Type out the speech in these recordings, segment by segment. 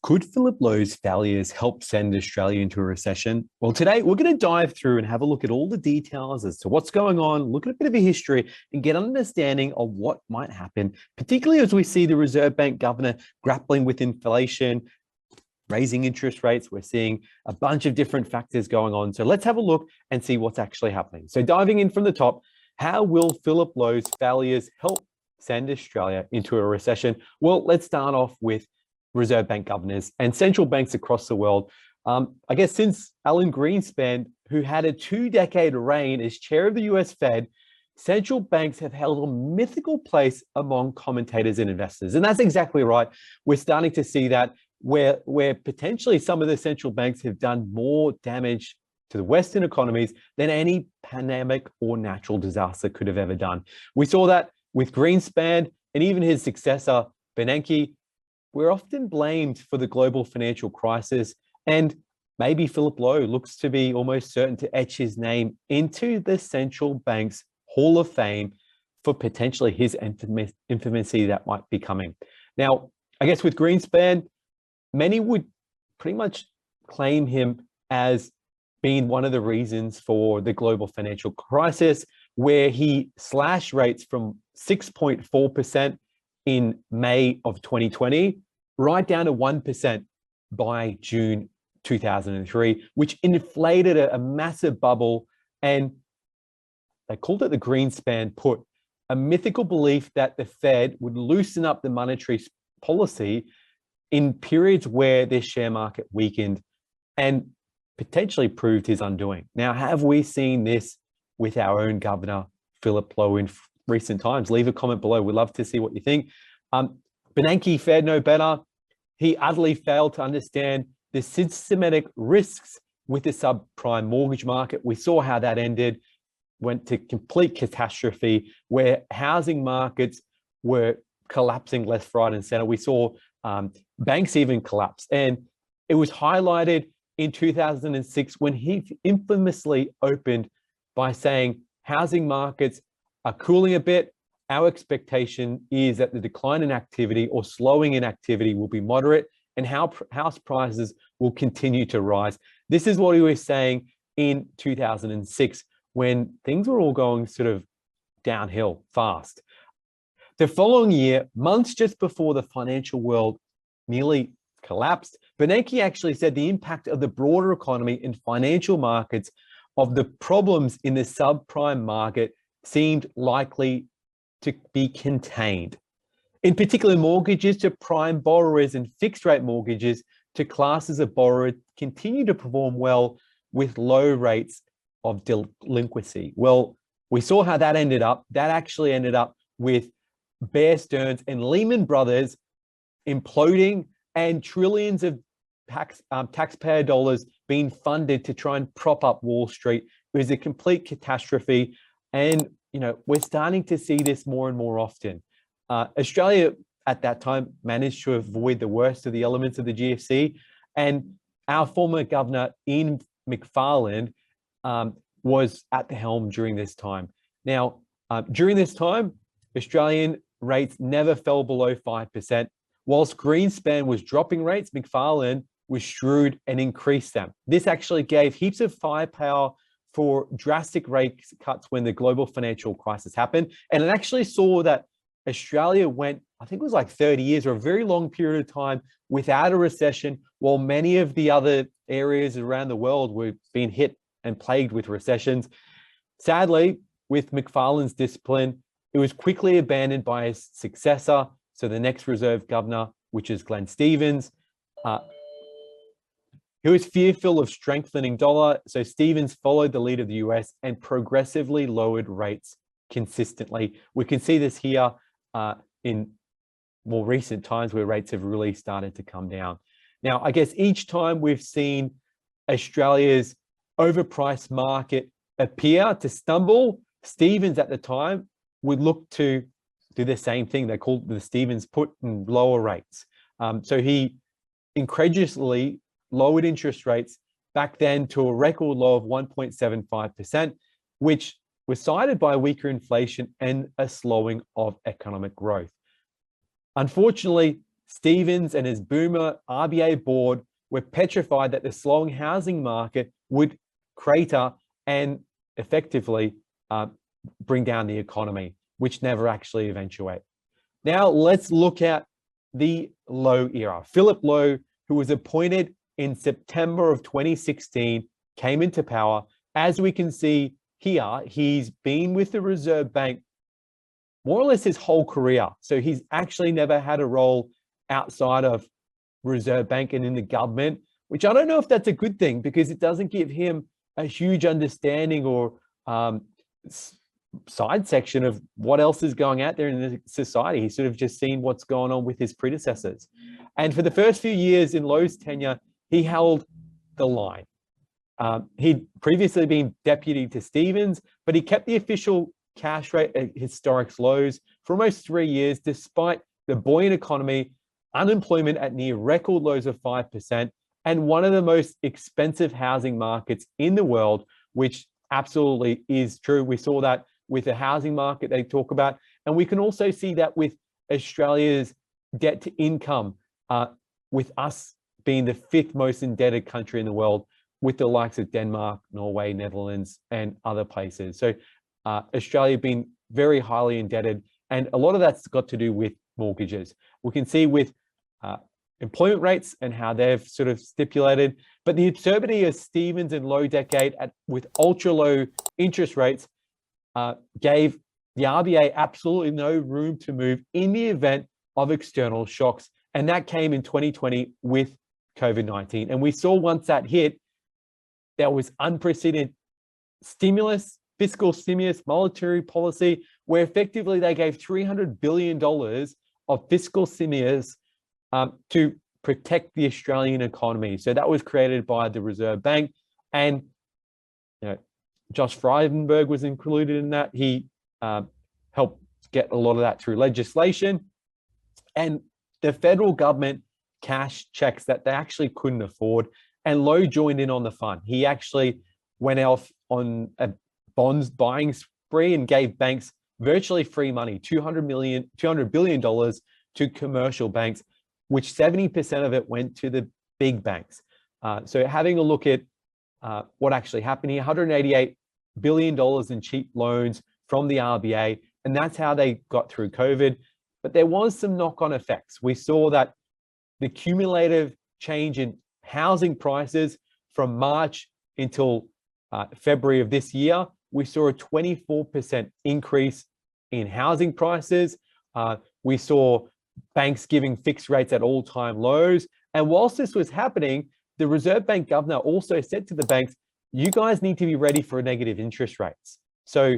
Could Philip Lowe's failures help send Australia into a recession? Well, today we're going to dive through and have a look at all the details as to what's going on, look at a bit of a history and get an understanding of what might happen, particularly as we see the Reserve Bank Governor grappling with inflation, raising interest rates. We're seeing a bunch of different factors going on. So let's have a look and see what's actually happening. So diving in from the top, how will Philip Lowe's failures help send Australia into a recession? Well, let's start off with Reserve Bank governors and central banks across the world. I guess since Alan Greenspan, who had a 2-decade reign as chair of the US Fed, central banks have held a mythical place among commentators and investors. And that's exactly right. We're starting to see that where potentially some of the central banks have done more damage to the Western economies than any pandemic or natural disaster could have ever done. We saw that with Greenspan and even his successor, Bernanke. We're often blamed for the global financial crisis, and maybe Philip Lowe looks to be almost certain to etch his name into the central bank's Hall of Fame for potentially his infamy that might be coming. Now, I guess with Greenspan, many would pretty much claim him as being one of the reasons for the global financial crisis, where he slashed rates from 6.4% in May of 2020, right down to 1% by June 2003, which inflated a massive bubble. And they called it the Greenspan put, a mythical belief that the Fed would loosen up the monetary policy in periods where their share market weakened and potentially proved his undoing. Now, have we seen this with our own governor, Philip Lowe, in recent times? Leave a comment below. We'd love to see what you think. Bernanke fared no better. He utterly failed to understand the systematic risks with the subprime mortgage market. We saw how that ended, went to complete catastrophe, where housing markets were collapsing left, right, and center. We saw banks even collapse. And it was highlighted in 2006 when he infamously opened by saying housing markets are cooling a bit. Our expectation is that the decline in activity or slowing in activity will be moderate and house prices will continue to rise. This is what he was saying in 2006 when things were all going sort of downhill fast. The following year, months just before the financial world nearly collapsed, Bernanke actually said the impact of the broader economy and financial markets of the problems in the subprime market seemed likely to be contained. In particular, mortgages to prime borrowers and fixed rate mortgages to classes of borrowers continue to perform well with low rates of delinquency. Well, we saw how that ended up. That actually ended up with Bear Stearns and Lehman Brothers imploding and trillions of taxpayer dollars being funded to try and prop up Wall Street. It was a complete catastrophe. And we're starting to see this more and more often. Australia at that time managed to avoid the worst of the elements of the GFC. And our former governor, Ian Macfarlane, was at the helm during this time. Now, during this time, Australian rates never fell below 5%. Whilst Greenspan was dropping rates, Macfarlane was shrewd and increased them. This actually gave heaps of firepower for drastic rate cuts when the global financial crisis happened. And it actually saw that Australia went, I think it was like 30 years or a very long period of time without a recession, while many of the other areas around the world were being hit and plagued with recessions. Sadly, with Macfarlane's discipline, it was quickly abandoned by his successor. So the next Reserve Governor, which is Glenn Stevens, he was fearful of strengthening dollar. So Stevens followed the lead of the US and progressively lowered rates consistently. We can see this here in more recent times where rates have really started to come down. Now, I guess each time we've seen Australia's overpriced market appear to stumble, Stevens at the time would look to do the same thing. They called the Stevens put and lower rates. So he incredulously lowered interest rates back then to a record low of 1.75%, which was cited by weaker inflation and a slowing of economic growth. Unfortunately, Stevens and his boomer RBA board were petrified that the slowing housing market would crater and effectively bring down the economy, which never actually eventuated. Now let's look at the Lowe era. Philip Lowe, who was appointed in September of 2016, came into power. As we can see here, he's been with the Reserve Bank more or less his whole career. So he's actually never had a role outside of Reserve Bank and in the government, which I don't know if that's a good thing, because it doesn't give him a huge understanding or side section of what else is going out there in the society. He's sort of just seen what's going on with his predecessors. And for the first few years in Lowe's tenure, he held the line. He'd previously been deputy to Stevens, but he kept the official cash rate at historic lows for almost 3 years, despite the buoyant economy, unemployment at near record lows of 5%, and one of the most expensive housing markets in the world, which absolutely is true. We saw that with the housing market they talk about, and we can also see that with Australia's debt to income, with us being the 5th most indebted country in the world, with the likes of Denmark, Norway, Netherlands, and other places. So Australia being very highly indebted, and a lot of that's got to do with mortgages. We can see with employment rates and how they've sort of stipulated, but the absurdity of Stevens and Lowe decade with ultra low interest rates gave the RBA absolutely no room to move in the event of external shocks. And that came in 2020 with COVID-19. And we saw once that hit, there was unprecedented stimulus, fiscal stimulus, monetary policy, where effectively they gave $300 billion of fiscal stimulus to protect the Australian economy. So that was created by the Reserve Bank, and Josh Frydenberg was included in that. He helped get a lot of that through legislation, and the federal government cashed checks that they actually couldn't afford, and Lowe joined in on the fun. He actually went off on a bonds buying spree and gave banks virtually free money, $200 billion to commercial banks, which 70% of it went to the big banks. So having a look at what actually happened here, $188 billion in cheap loans from the RBA, and that's how they got through COVID. But there was some knock-on effects. We saw that the cumulative change in housing prices from March until February of this year, we saw a 24% increase in housing prices. We saw banks giving fixed rates at all-time lows. And whilst this was happening, the Reserve Bank governor also said to the banks, you guys need to be ready for negative interest rates. So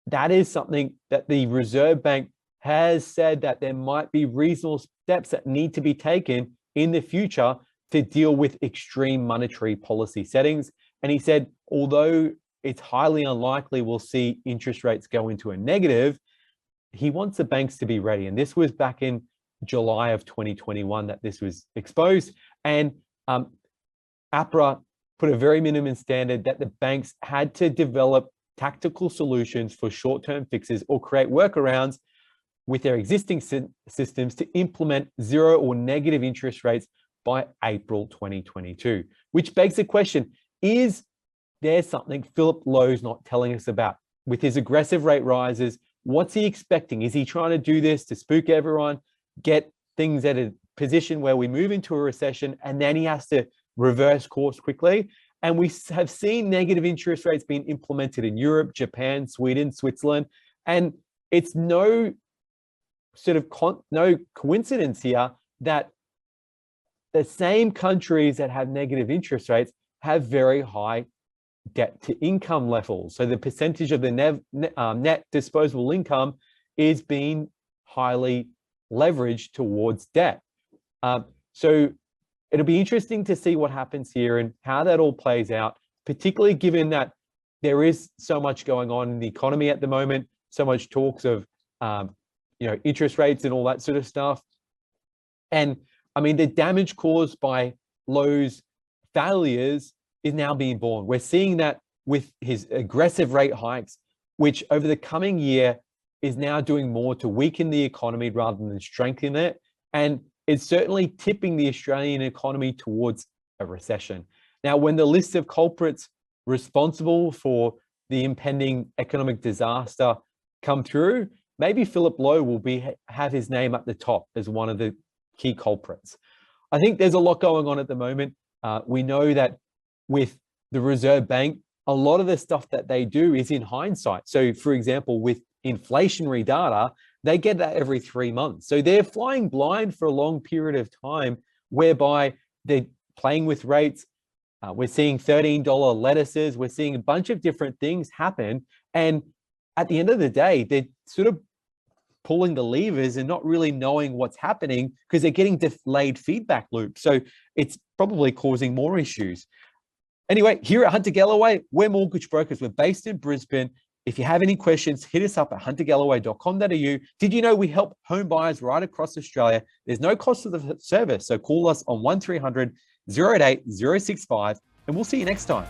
that is something that the Reserve Bank has said, that there might be reasonable steps that need to be taken in the future to deal with extreme monetary policy settings. And he said, although it's highly unlikely we'll see interest rates go into a negative, he wants the banks to be ready. And this was back in July of 2021 that this was exposed. And APRA put a very minimum standard that the banks had to develop tactical solutions for short-term fixes or create workarounds with their existing systems to implement zero or negative interest rates by April 2022, which begs the question, is there something Philip Lowe's not telling us about? With his aggressive rate rises, what's he expecting? Is he trying to do this to spook everyone, get things at a position where we move into a recession, and then he has to reverse course quickly? And we have seen negative interest rates being implemented in Europe, Japan, Sweden, Switzerland, and it's no coincidence here that the same countries that have negative interest rates have very high debt to income levels. So the percentage of the net disposable income is being highly leveraged towards debt. So it'll be interesting to see what happens here and how that all plays out, particularly given that there is so much going on in the economy at the moment, so much talks of interest rates and all that sort of stuff. And I mean, the damage caused by Lowe's failures is now being borne. We're seeing that with his aggressive rate hikes, which over the coming year is now doing more to weaken the economy rather than strengthen it. And it's certainly tipping the Australian economy towards a recession. Now, when the list of culprits responsible for the impending economic disaster come through, maybe Philip Lowe will have his name at the top as one of the key culprits. I think there's a lot going on at the moment. We know that with the Reserve Bank, a lot of the stuff that they do is in hindsight. So, for example, with inflationary data, they get that every 3 months. So they're flying blind for a long period of time, whereby they're playing with rates. We're seeing $13 lettuces. We're seeing a bunch of different things happen. And at the end of the day, they're sort of pulling the levers and not really knowing what's happening because they're getting delayed feedback loops. So it's probably causing more issues. Anyway, here at Hunter Galloway, we're mortgage brokers. We're based in Brisbane. If you have any questions, hit us up at huntergalloway.com.au. Did you know we help home buyers right across Australia? There's no cost to the service. So call us on 1300 088 065 and we'll see you next time.